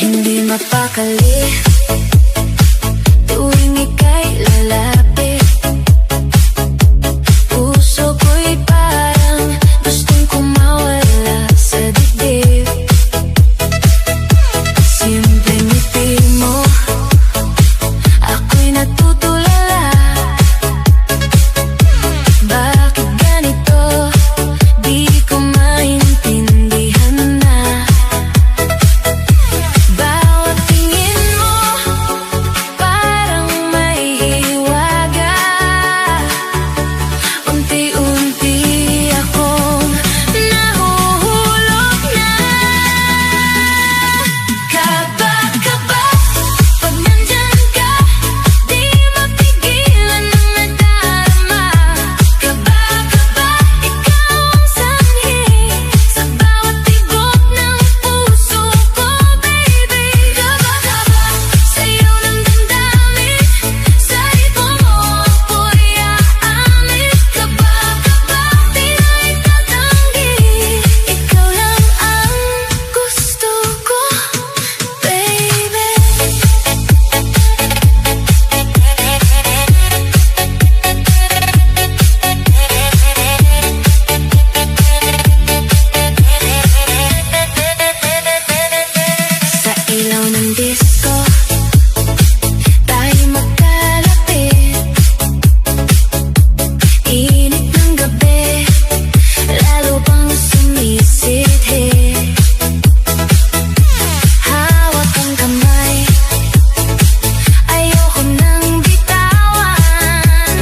Hindi mapakali tuwing ika'y lalapit. Puso ko'y parang gustong kumawala sa dibdib. Simpleng ngiti mo, ako'y natutulala. Bakit ganito? Di ko maintindihan na. Bawat tingin mo, parang may hiwaga. Unti-unti akong nahuhulog na. Kaba-kaba, pag nandyan ka, di mapigilan ang nadarama. Kaba-kaba, ikaw ang sanhi sa bawat tibok ng puso ko, baby. Kaba-kaba, sa'yo ng damdamin, sa ritmo mo ako'y aamin. Kaba-kaba, di na itatanggi, ikaw lang ang gusto ko, baby. Sa ilaw ng disco, tayo magkalapit. Init ng gabi, lalo pang sumisidhit. Hawak ang kamay, ayoko nang bitawan.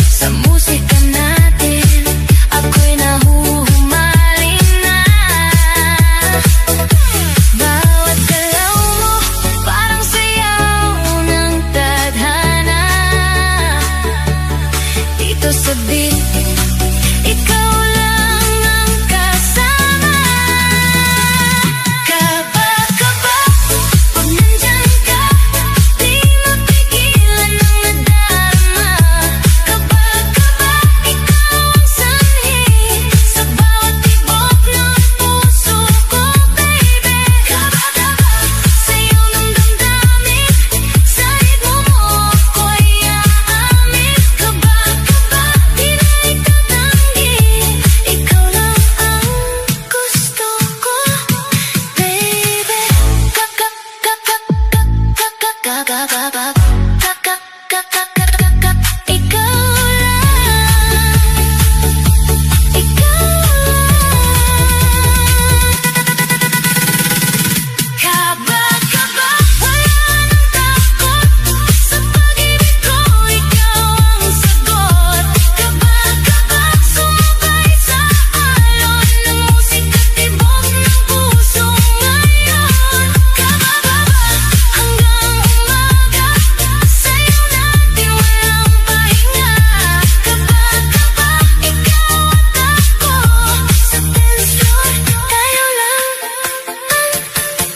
Sa musika natin, ako'y nahuhumaling na. Bawat galaw mo, parang sayaw ng tadhana. Dito sa beat, ikaw lang ang kasama. Kaba-kaba, pag nandyan ka, di mapigilan ang nadarama. Kaba-kaba, ikaw ang sanhi sa bawat tibok ng puso ko, baby. Kaba-kaba, sa'yo ng damdamin, sa ritmo mo ako'y aamin. Kaba-kaba, di na itatanggi, ikaw lang ang gusto ko, baby. Ikaw lang. Kaba-kaba, wala nang takot, sa pag-ibig ko ikaw ang sagot. Kaba-kaba, sumabay sa alon ng musika, tibok ng puso ngayon. Kaba-kaba, hanggang umaga, sa'yo natin walang pahinga. Kaba-kaba, ikaw at ako, sa 10th floor, tayo lang ang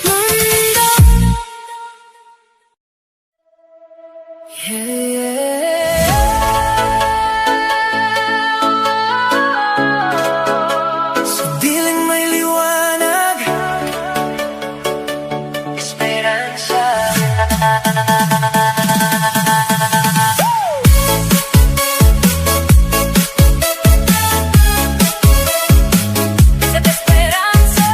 mundo. Sa diling may liwanag, esperanza. Esperanza.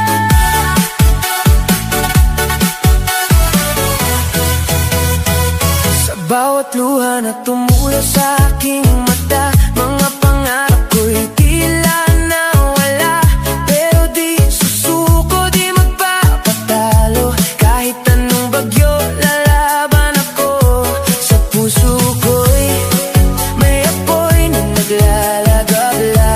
Sa bawat luha na tumula sa aking mata, mga pangarap ko'y tila nawala. Pero di susuko, di magpapatalo, kahit anong bagyo lalaban ako. Sa puso ko'y may apoy na naglalagabla,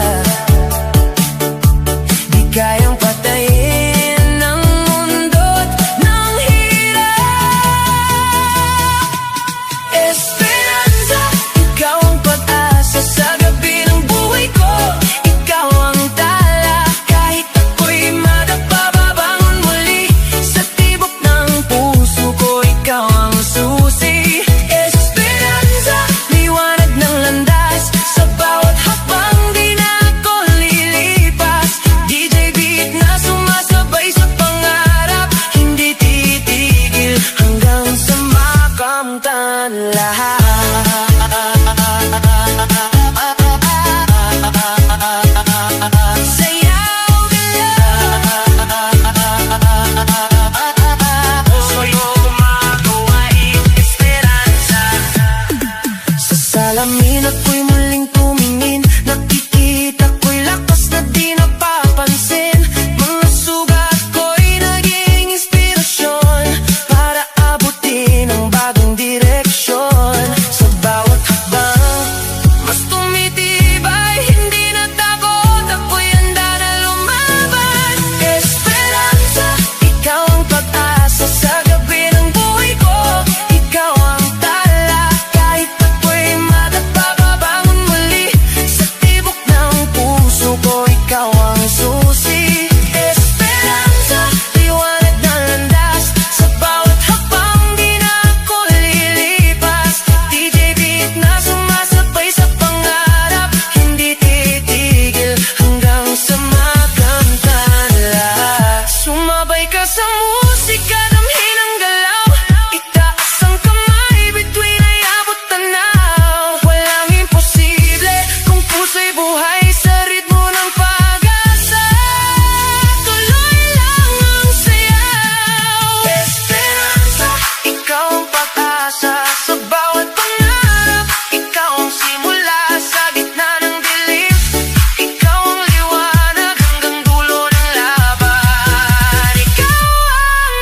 di kayang patayin ng mundo't ng hirap. Esperanza, ikaw ang pag-asa. ka sa musika, damhin ang galaw. Itaas ang kamay, bituin ay abot tanaw. Walang imposible kung puso'y buhay sa ritmo ng pag-asa. Tuloy lang ang sayaw. Esperanza, ikaw ang pag-asa sa bawat pangarap. Ikaw ang simula sa gitna ng dilim. Ikaw ang liwanag hanggang dulo ng laban. Ikaw ang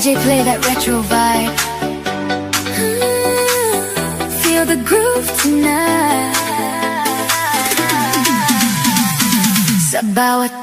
DJ play that retro vibe. Feel the groove tonight. Sa bawat